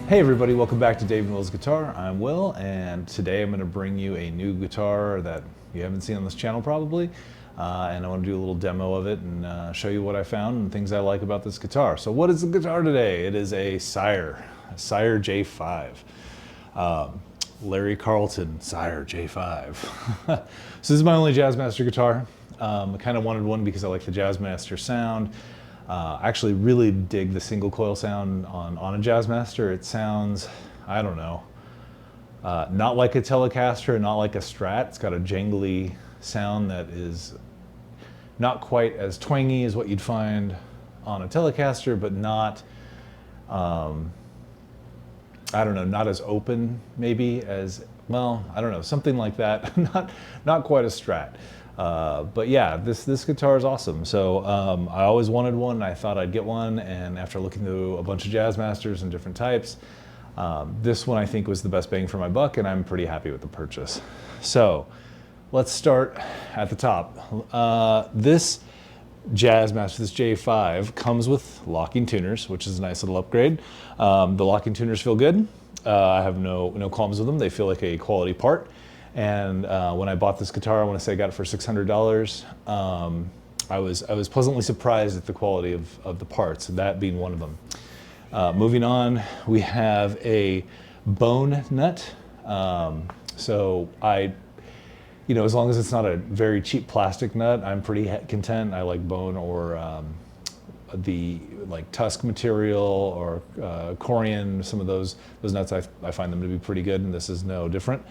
Hey everybody, welcome back to Dave and Will's Guitar. I'm Will, and today I'm going to bring you a new guitar that you haven't seen on this channel probably, and I want to do a little demo of it and show you what I found and things I like about this guitar. So what is the guitar today? It is a Sire J5. Larry Carlton, Sire J5. So this is my only Jazzmaster guitar. I kind of wanted one because I like the Jazzmaster sound. I actually really dig the single coil sound on a Jazzmaster. It sounds, I don't know, not like a Telecaster, not like a Strat. It's got a jangly sound that is not quite as twangy as what you'd find on a Telecaster, but not, I don't know, not as open maybe as, well, I don't know, something like that. not quite a Strat. But yeah, this guitar is awesome. So I always wanted one, and I thought I'd get one, and after looking through a bunch of Jazzmasters and different types, this one I think was the best bang for my buck, and I'm pretty happy with the purchase. So let's start at the top. This Jazzmaster, this J5, comes with locking tuners, which is a nice little upgrade. The locking tuners feel good. I have no qualms with them. They feel like a quality part. And when I bought this guitar, I want to say I got it for $600. I was pleasantly surprised at the quality of the parts, that being one of them. Moving on, we have a bone nut. So as long as it's not a very cheap plastic nut, I'm pretty content. I like bone or the tusk material or Corian. Some of those nuts, I find them to be pretty good, and this is no different.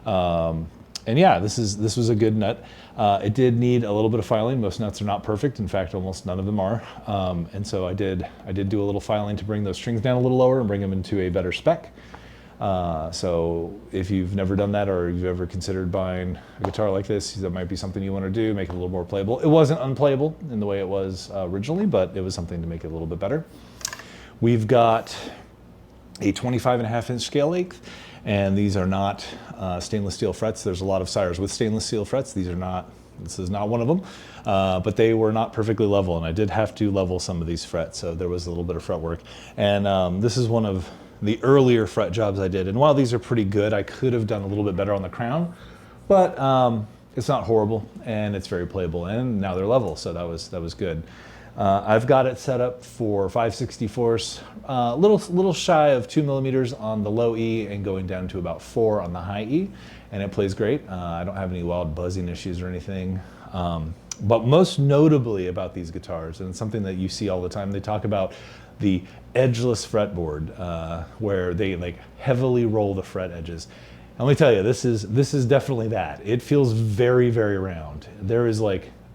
And yeah, this was a good nut. It did need a little bit of filing. Most nuts are not perfect. In fact, almost none of them are. And so I did do a little filing to bring those strings down a little lower and bring them into a better spec. So if you've never done that, or you've ever considered buying a guitar like this, that might be something you want to do, make it a little more playable. It wasn't unplayable in the way it was originally, but it was something to make it a little bit better. We've got a 25.5-inch scale length. And these are not stainless steel frets. There's a lot of Sires with stainless steel frets. This is not one of them, but they were not perfectly level, and I did have to level some of these frets, so there was a little bit of fret work. And this is one of the earlier fret jobs I did, and while these are pretty good, I could have done a little bit better on the crown, but it's not horrible, and it's very playable, and now they're level, so that was good. I've got it set up for 5/64, little shy of 2 millimeters on the low E and going down to about 4 on the high E, and it plays great. I don't have any wild buzzing issues or anything. But most notably about these guitars, and it's something that you see all the time, they talk about the edgeless fretboard, where they heavily roll the fret edges. And let me tell you, this is definitely that. It feels very, very round. There is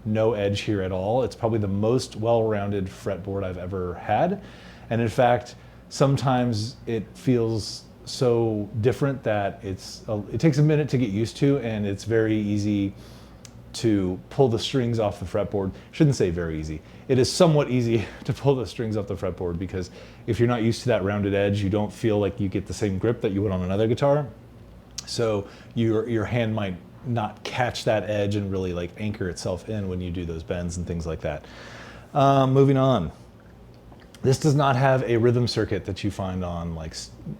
no edge here at all. It's probably the most well-rounded fretboard I've ever had. And in fact, sometimes it feels so different that it takes a minute to get used to, and it's very easy to pull the strings off the fretboard. Shouldn't say very easy. It is somewhat easy to pull the strings off the fretboard, because if you're not used to that rounded edge, you don't feel like you get the same grip that you would on another guitar. So your hand might not catch that edge and really anchor itself in when you do those bends and things like that. Moving on. This does not have a rhythm circuit that you find on a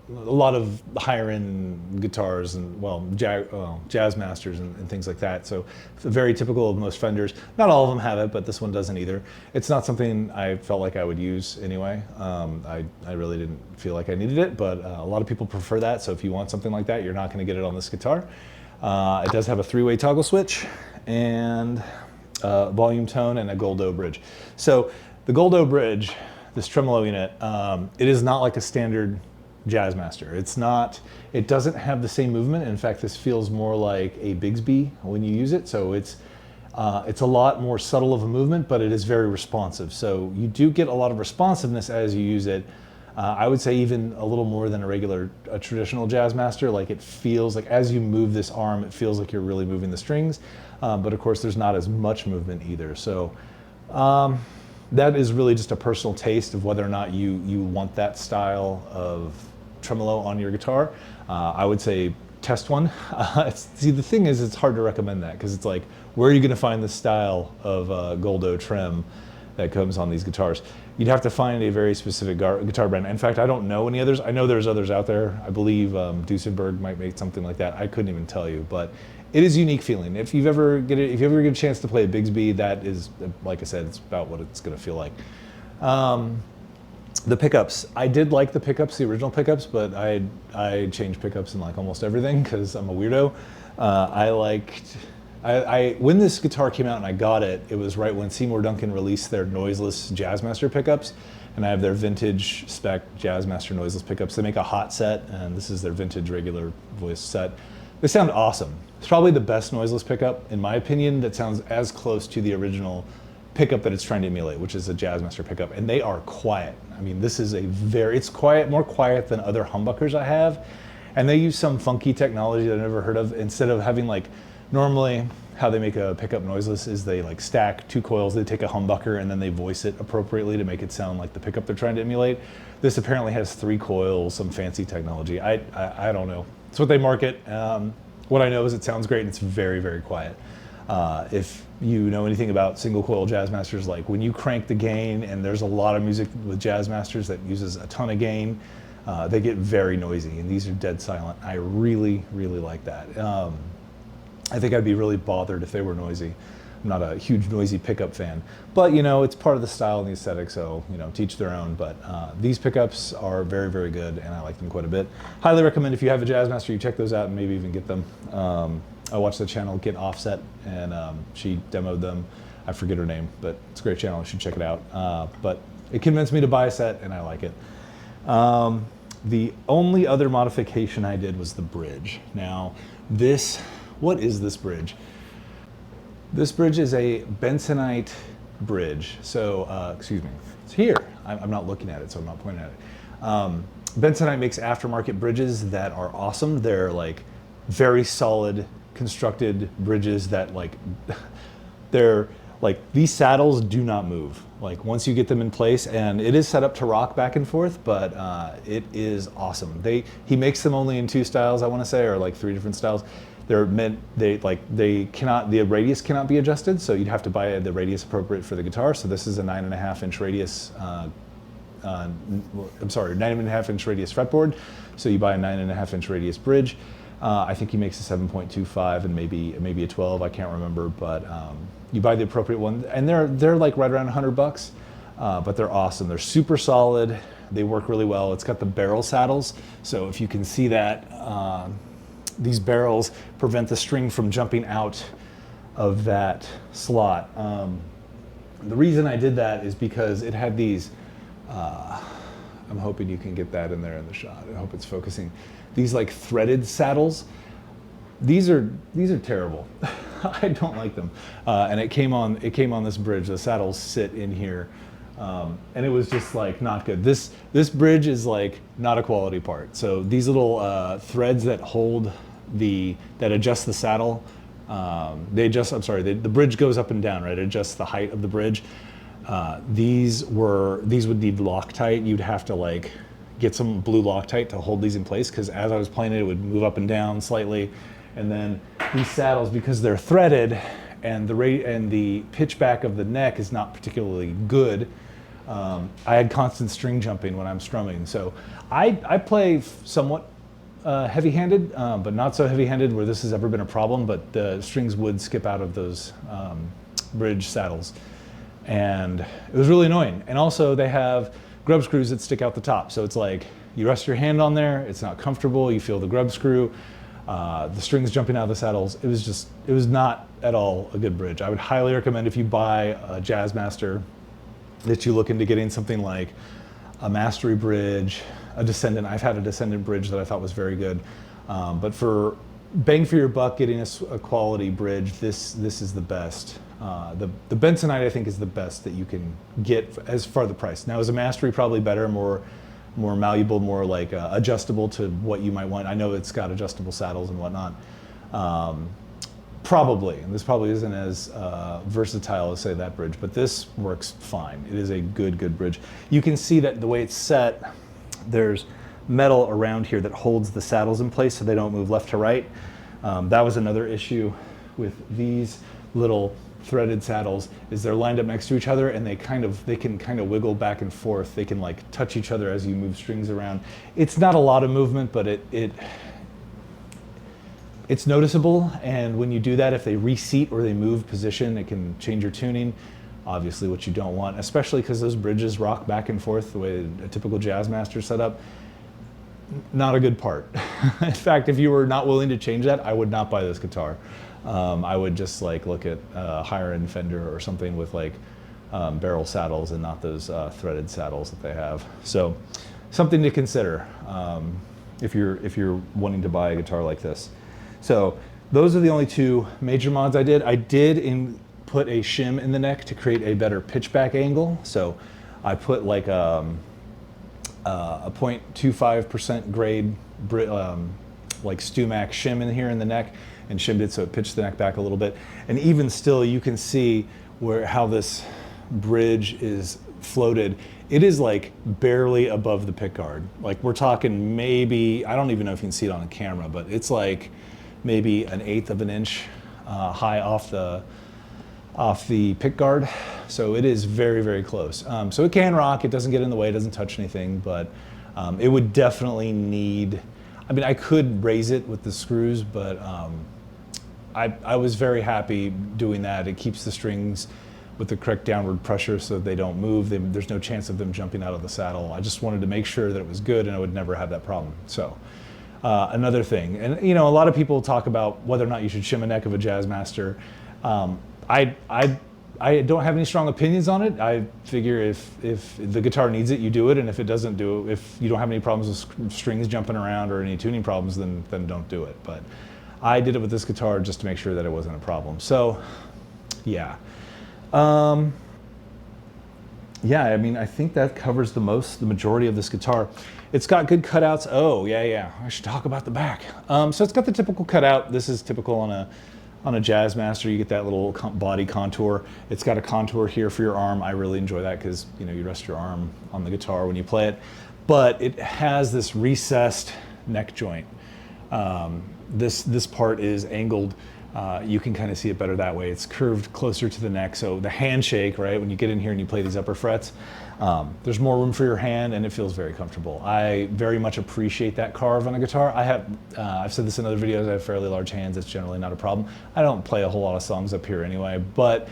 lot of higher end guitars and Jazzmasters and things like that. So it's very typical of most Fenders. Not all of them have it, but this one doesn't either. It's not something I felt like I would use anyway. I really didn't feel like I needed it, but a lot of people prefer that. So if you want something like that, you're not going to get it on this guitar. It does have a 3-way toggle switch and volume tone and a Goldo bridge. So the Goldo bridge, this tremolo unit, it is not like a standard Jazzmaster. It doesn't have the same movement. In fact, this feels more like a Bigsby when you use it. So it's a lot more subtle of a movement, but it is very responsive. So you do get a lot of responsiveness as you use it. I would say even a little more than a traditional Jazzmaster. It feels like as you move this arm, it feels like you're really moving the strings. But of course, there's not as much movement either. So that is really just a personal taste of whether or not you want that style of tremolo on your guitar. I would say test one. See, the thing is, it's hard to recommend that, because it's where are you going to find this style of Goldo trem that comes on these guitars. You'd have to find a very specific guitar brand. In fact, I don't know any others. I know there's others out there. I believe Duesenberg might make something like that. I couldn't even tell you, but it is a unique feeling. If you ever get a chance to play a Bigsby, that is, like I said, it's about what it's going to feel like. The pickups, I did like the pickups, the original pickups, but I changed pickups in like almost everything because I'm a weirdo. When this guitar came out and I got it, it was right when Seymour Duncan released their noiseless Jazzmaster pickups, and I have their vintage spec Jazzmaster noiseless pickups. They make a hot set, and this is their vintage regular voice set. They sound awesome. It's probably the best noiseless pickup, in my opinion, that sounds as close to the original pickup that it's trying to emulate, which is a Jazzmaster pickup, and they are quiet. I mean, this is it's quiet, more quiet than other humbuckers I have, and they use some funky technology that I've never heard of. Instead of having like, normally how they make a pickup noiseless is they like stack 2 coils, they take a humbucker and then they voice it appropriately to make it sound like the pickup they're trying to emulate. This apparently has 3 coils, some fancy technology. I don't know. It's what they market. What I know is it sounds great and it's very, very quiet. If you know anything about single coil Jazzmasters, like when you crank the gain, and there's a lot of music with Jazzmasters that uses a ton of gain, they get very noisy, and these are dead silent. I really, really like that. I think I'd be really bothered if they were noisy. I'm not a huge noisy pickup fan, but you know, it's part of the style and the aesthetic, so you know, teach their own. But these pickups are very, very good, and I like them quite a bit. Highly recommend if you have a Jazzmaster, you check those out and maybe even get them. I watched the channel Get Offset, and she demoed them. I forget her name, but it's a great channel. You should check it out. But it convinced me to buy a set, and I like it. The only other modification I did was the bridge. Now, what is this bridge? This bridge is a Bensonite bridge. So, excuse me, it's here. I'm not looking at it, so I'm not pointing at it. Bensonite makes aftermarket bridges that are awesome. They're like very solid constructed bridges that they're like, these saddles do not move. Like once you get them in place, and it is set up to rock back and forth, but it is awesome. He makes them only in 2 styles, I want to say, or like 3 different styles. They're meant, the radius cannot be adjusted, so you'd have to buy the radius appropriate for the guitar. So this is a 9.5-inch radius, 9.5-inch radius fretboard. So you buy a 9.5-inch radius bridge. I think he makes a 7.25 and maybe a 12. I can't remember, but you buy the appropriate one, and they're like right around $100, but they're awesome. They're super solid. They work really well. It's got the barrel saddles, so if you can see that, these barrels prevent the string from jumping out of that slot. The reason I did that is because it had these. I'm hoping you can get that in there in the shot. I hope it's focusing. These like threaded saddles. These are terrible. I don't like them. And it came on this bridge. The saddles sit in here, and it was just like not good. This bridge is like not a quality part. So these little threads that adjust the saddle, the bridge goes up and down, right? It adjusts the height of the bridge. These would need Loctite. You'd have to like get some blue Loctite to hold these in place, because as I was playing it would move up and down slightly. And then these saddles, because they're threaded and the pitch back of the neck is not particularly good, I had constant string jumping when I'm strumming. So I play somewhat heavy-handed, but not so heavy-handed where this has ever been a problem, but the strings would skip out of those bridge saddles. And it was really annoying. And also they have grub screws that stick out the top. So it's like you rest your hand on there, it's not comfortable, you feel the grub screw, the strings jumping out of the saddles. It was not at all a good bridge. I would highly recommend, if you buy a Jazzmaster, that you look into getting something like a Mastery bridge, a Descendant. I've had a Descendant bridge that I thought was very good. But for bang for your buck, getting a quality bridge, this is the best. The Bensonite, I think, is the best that you can get as far the price. Now, is a Mastery probably better, more malleable, more like adjustable to what you might want? I know it's got adjustable saddles and whatnot. Probably, and this probably isn't as versatile as, say, that bridge, but this works fine. It is a good bridge. You can see that the way it's set, there's metal around here that holds the saddles in place so they don't move left to right. That was another issue with these little threaded saddles is they're lined up next to each other, and they can kind of wiggle back and forth. They can like touch each other as you move strings around. It's not a lot of movement, but it's noticeable. And when you do that, if they reseat or they move position, it can change your tuning. Obviously, what you don't want, especially because those bridges rock back and forth the way a typical Jazzmaster setup. Not a good part. In fact, if you were not willing to change that, I would not buy this guitar. I would just like look at a higher end Fender or something with like barrel saddles and not those threaded saddles that they have. So something to consider if you're wanting to buy a guitar like this. So those are the only two major mods I did. I did put a shim in the neck to create a better pitchback angle. So I put like a 0.25% grade like Stumac shim in here in the neck, and shimmed it so it pitched the neck back a little bit. And even still, you can see how this bridge is floated. It is like barely above the pickguard. Like we're talking maybe, I don't even know if you can see it on camera, but it's like maybe 1/8 of an inch high off the pickguard. So it is very, very close. So it can rock, it doesn't get in the way, it doesn't touch anything, but it would definitely need, I mean, I could raise it with the screws, but I was very happy doing that. It keeps the strings with the correct downward pressure so that they don't move. There's no chance of them jumping out of the saddle. I just wanted to make sure that it was good and I would never have that problem. So another thing, and you know, a lot of people talk about whether or not you should shim a neck of a Jazzmaster. I don't have any strong opinions on it. I figure if the guitar needs it, you do it, and if it doesn't do it, if you don't have any problems with strings jumping around or any tuning problems, then don't do it. But I did it with this guitar just to make sure that it wasn't a problem. So, yeah. Yeah, I mean, I think that covers the majority of this guitar. It's got good cutouts. Oh, yeah, I should talk about the back. So it's got the typical cutout. This is typical on a Jazzmaster. You get that little body contour. It's got a contour here for your arm. I really enjoy that because, you know, you rest your arm on the guitar when you play it. But it has this recessed neck joint. This part is angled. You can kind of see it better that way. It's curved closer to the neck. So the handshake, right, when you get in here and you play these upper frets, there's more room for your hand and it feels very comfortable. I very much appreciate that carve on a guitar. I've said this in other videos, I have fairly large hands. It's generally not a problem. I don't play a whole lot of songs up here anyway, but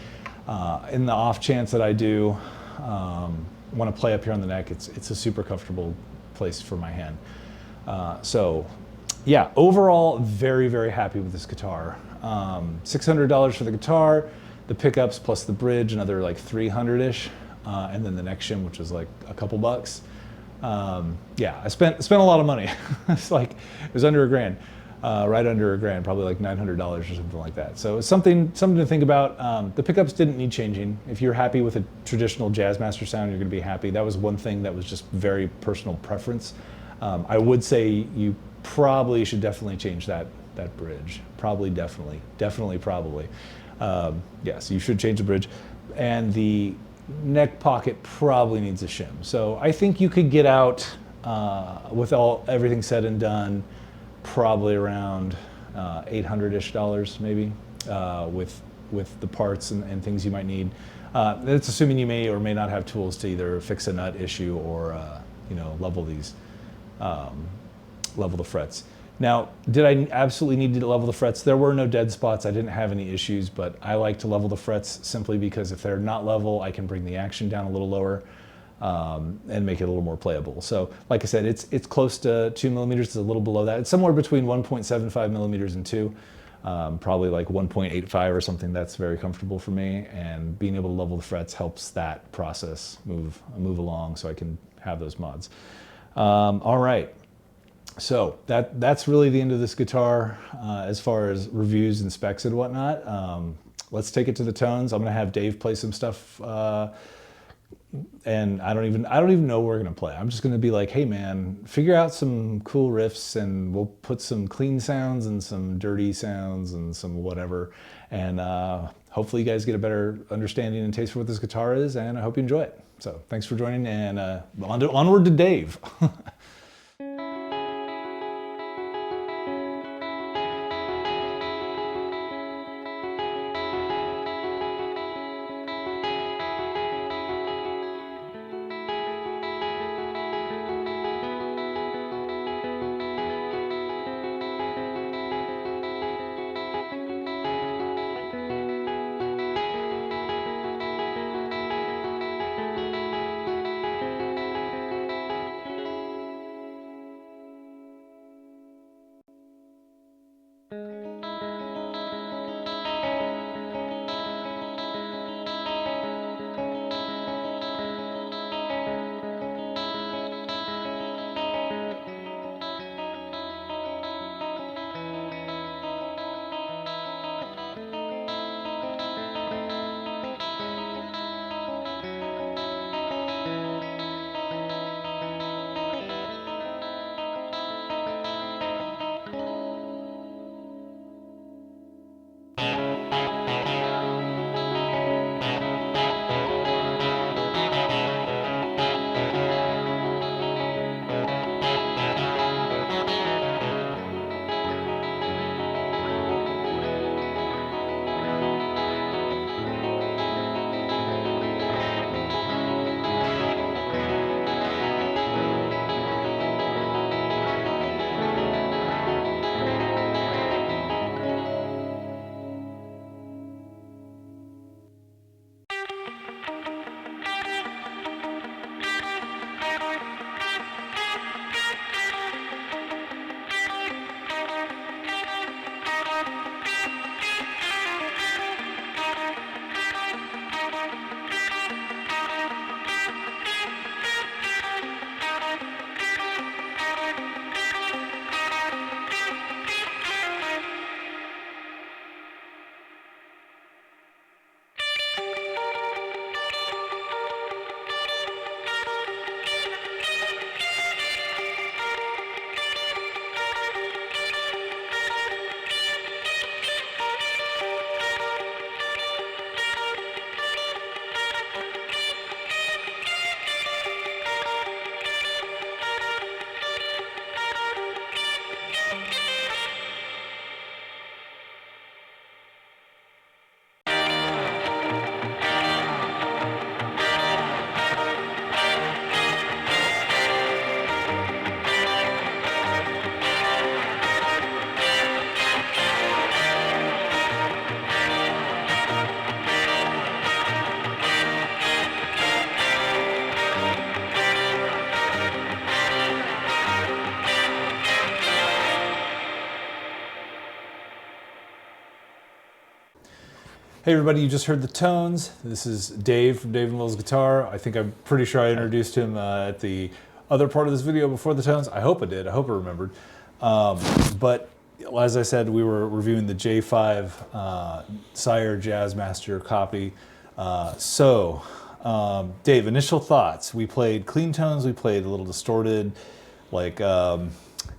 in the off chance that I do want to play up here on the neck, it's a super comfortable place for my hand. So yeah, overall, very, very happy with this guitar. $600 for the guitar, the pickups plus the bridge, another like 300-ish, and then the neck shim, which is like a couple bucks. Yeah, I spent a lot of money. It was under $1,000, right under $1,000, probably like $900 or something like that. So it's something to think about. The pickups didn't need changing. If you're happy with a traditional Jazzmaster sound, you're going to be happy. That was one thing that was just very personal preference. I would say you probably should definitely change that bridge. Probably, definitely. Yes, you should change the bridge. And the neck pocket probably needs a shim. So I think you could get out with everything said and done, probably around $800-ish maybe, with the parts and things you might need. That's assuming you may or may not have tools to either fix a nut issue or you know, level the frets. Now, did I absolutely need to level the frets? There were no dead spots. I didn't have any issues, but I like to level the frets simply because if they're not level, I can bring the action down a little lower and make it a little more playable. So, like I said, it's close to 2 millimeters. It's a little below that. It's somewhere between 1.75 millimeters and 2. Probably like 1.85 or something. That's very comfortable for me. And being able to level the frets helps that process move along, so I can have those mods. All right. So that's really the end of this guitar as far as reviews and specs and whatnot. Let's take it to the tones. I'm gonna have Dave play some stuff, and I don't even know what we're gonna play. I'm just gonna be like, hey man, figure out some cool riffs, and we'll put some clean sounds and some dirty sounds and some whatever, and hopefully you guys get a better understanding and taste for what this guitar is, and I hope you enjoy it. So thanks for joining, and onward to Dave. Hey everybody, you just heard the tones. This is Dave from Dave and Will's Guitar. I think I'm pretty sure I introduced him at the other part of this video before the tones. I hope I did. I hope I remembered. But as I said, we were reviewing the J5 Sire Jazzmaster copy. Dave, initial thoughts. We played clean tones. We played a little distorted, like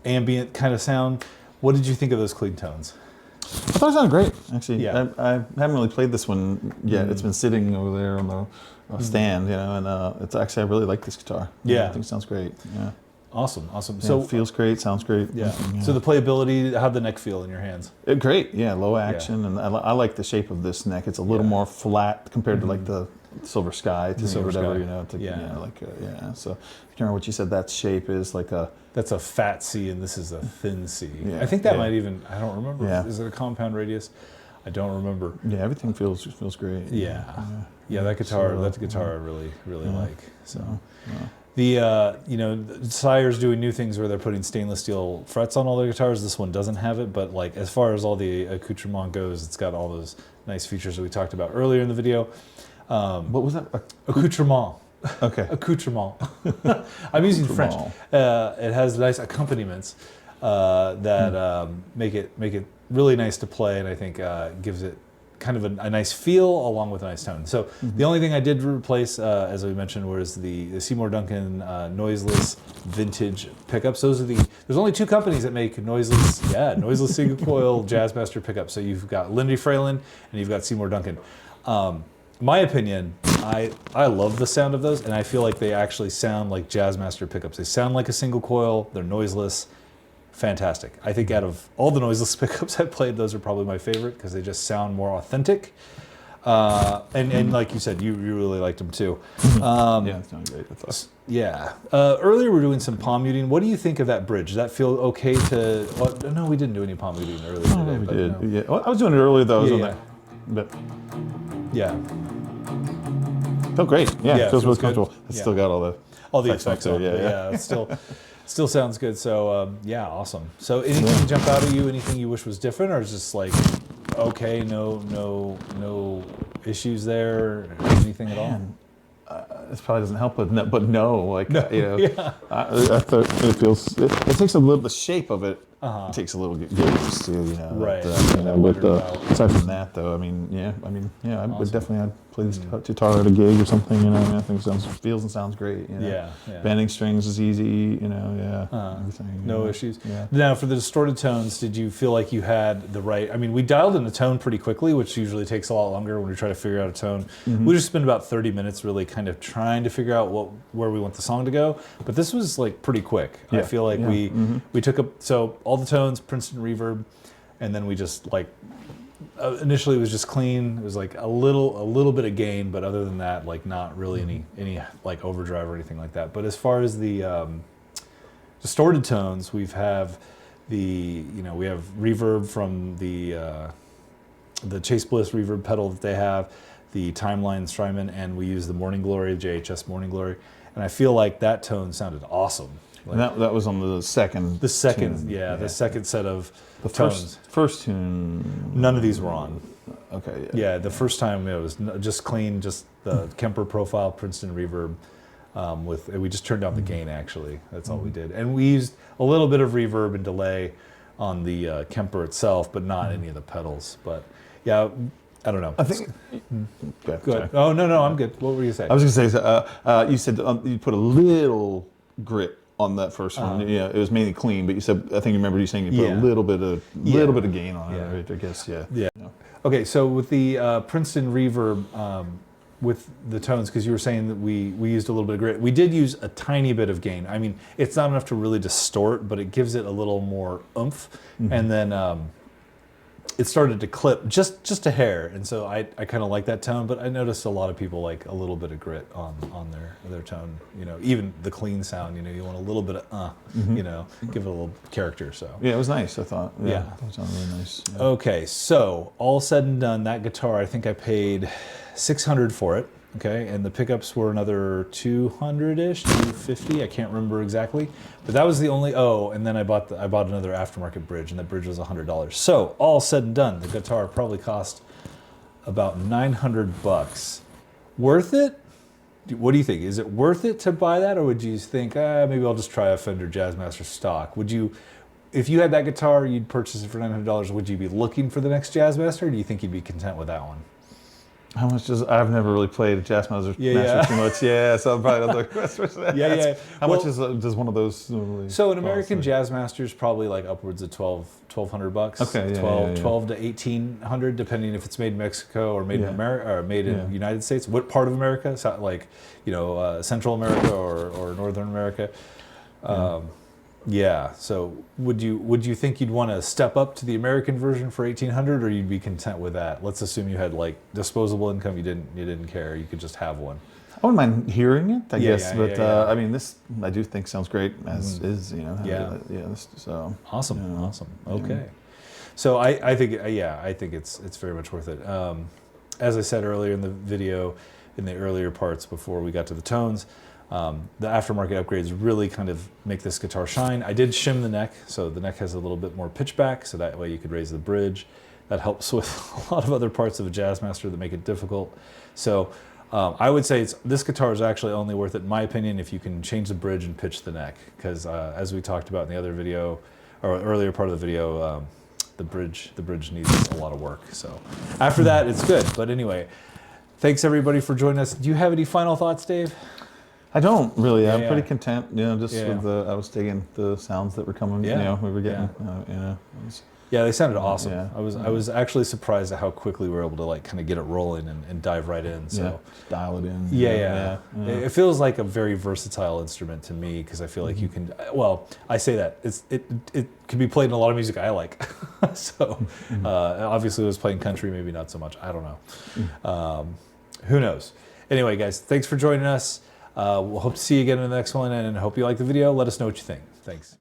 ambient kind of sound. What did you think of those clean tones? I thought it sounded great, actually. Yeah. I haven't really played this one yet. It's been sitting over there on the stand, you know, and it's actually, I really like this guitar. Yeah. I think it sounds great. Yeah. Awesome, awesome. Yeah, So it feels great, sounds great. yeah. So the playability, how'd the neck feel in your hands? Great, yeah, low action, and I like the shape of this neck. It's a little more flat compared to like the Silver Sky, to Silver whatever, Sky. you know. Yeah. Yeah. So, if you remember what you said, that shape is like a. That's a fat C and this is a thin C. Yeah, I think that yeah. might even, I don't remember. Yeah. Is it a compound radius? I don't remember. Yeah, everything feels great. Yeah. Yeah, that guitar, I really like. So the you know, Sire's doing new things where they're putting stainless steel frets on all their guitars. This one doesn't have it, but like as far as all the accoutrement goes, it's got all those nice features that we talked about earlier in the video. What was that? Accoutrement. Okay. Accoutrement. I'm using French. It has nice accompaniments that make it really nice to play, and I think gives it kind of a nice feel along with a nice tone. So the only thing I did replace, as we mentioned, was the Seymour Duncan noiseless vintage pickups. There's only two companies that make noiseless single coil Jazzmaster pickups. So you've got Lindy Fralin and you've got Seymour Duncan. My opinion, I love the sound of those, and I feel like they actually sound like Jazzmaster pickups. They sound like a single coil, they're noiseless, fantastic. I think out of all the noiseless pickups I've played, those are probably my favorite because they just sound more authentic. And like you said, you really liked them too. Yeah, it sounded great. I thought. Yeah. Earlier we were doing some palm muting. What do you think of that bridge? Does that feel okay to, well, no, we didn't do any palm muting earlier today. Oh, we but did. no. Yeah, well, I was doing it earlier though. But Yeah. felt great. Yeah, Yeah, it feels really feels good. comfortable. It's still got all the Effects there. on it, Yeah. It's still Still sounds good. So yeah, awesome. So anything jump out at you? Anything you wish was different, or is just like okay, no issues there? Anything at all? This probably doesn't help, but no, like No, you know, yeah. I thought it feels. It takes a little. The shape of it. Uh-huh. It takes a little get used to, you know. Right. But aside from that, though, I would definitely I'd play this guitar at a gig or something. You know, I think it feels and sounds great. You know? Yeah. Bending strings is easy. You know, everything. No issues. Yeah. Now, for the distorted tones, did you feel like you had the right? I mean, we dialed in the tone pretty quickly, which usually takes a lot longer when we try to figure out a tone. We just spent about 30 minutes really kind of trying to figure out where we want the song to go. But this was like pretty quick. I feel like we took all the tones, Princeton reverb, and then we just like initially it was just clean. It was like a little bit of gain, but other than that, like not really any like overdrive or anything like that. But as far as the distorted tones, we have reverb from the Chase Bliss reverb pedal that they have, the Timeline Strymon, and we use the Morning Glory, JHS Morning Glory, and I feel like that tone sounded awesome. Like, and that was on the second. The second, tune. The second set of the tones. First tune. None of these were on. Okay. Yeah, the first time it was just clean, just the Kemper profile, Princeton reverb. We just turned down the gain actually. That's all we did, and we used a little bit of reverb and delay on the Kemper itself, but not any of the pedals. But yeah. I don't know. I think. Good. Oh no, I'm good. What were you saying? I was going to say, you said you put a little grit on that first one. Yeah, it was mainly clean, but you said I think you remember you saying you put a little bit of gain on it. Right? I guess. Yeah. Okay, so with the Princeton reverb, with the tones, because you were saying that we used a little bit of grit. We did use a tiny bit of gain. I mean, it's not enough to really distort, but it gives it a little more oomph, and then. It started to clip just a hair, and so I kind of like that tone. But I noticed a lot of people like a little bit of grit on their tone. You know, even the clean sound. You know, you want a little bit of you know, give it a little character. So yeah, it was nice. I thought. Yeah, it sounded really nice. Yeah. Okay, so all said and done, that guitar I think I paid $600 for it. Okay, and the pickups were another 200-ish, 250. I can't remember exactly, but that was the only. Oh, and then I bought another aftermarket bridge, and that bridge was $100. So all said and done, the guitar probably cost about $900. Worth it? What do you think? Is it worth it to buy that, or would you think maybe I'll just try a Fender Jazzmaster stock? Would you? If you had that guitar, you'd purchase it for $900. Would you be looking for the next Jazzmaster, or do you think you'd be content with that one? How much does I've never really played a Jazzmaster too much. Yeah, so I'm probably not the question for that. Yeah. How much does one of those normally? So an American Jazzmaster is probably like upwards of $1,200. Okay, 12 to $1,800, depending if it's made in Mexico or made in America or made in the United States. What part of America? So like, you know, Central America or Northern America. Yeah. So would you think you'd want to step up to the American version for $1,800, or you'd be content with that? Let's assume you had like disposable income. You didn't care. You could just have one. I wouldn't mind hearing it, I guess. But I mean, this I do think sounds great as is. You know. So awesome. You know, Awesome. Okay. So I think it's very much worth it. As I said earlier in the video, in the earlier parts before we got to the tones. The aftermarket upgrades really kind of make this guitar shine. I did shim the neck, so the neck has a little bit more pitchback, so that way you could raise the bridge. That helps with a lot of other parts of a Jazzmaster that make it difficult. So I would say this guitar is actually only worth it, in my opinion, if you can change the bridge and pitch the neck, because as we talked about in the other video, or earlier part of the video, the bridge needs a lot of work. So after that, it's good. But anyway, thanks everybody for joining us. Do you have any final thoughts, Dave? I don't really. I'm pretty content, you know, just with I was digging the sounds that were coming, you know, we were getting, you know. Yeah, they sounded awesome. Yeah. I was actually surprised at how quickly we were able to like kind of get it rolling and dive right in. So just dial it in. Yeah. It feels like a very versatile instrument to me, because I feel like you can. Well, I say that it can be played in a lot of music I like. So obviously, I was playing country, maybe not so much. I don't know. Who knows? Anyway, guys, thanks for joining us. We'll hope to see you again in the next one, and hope you like the video. Let us know what you think. Thanks.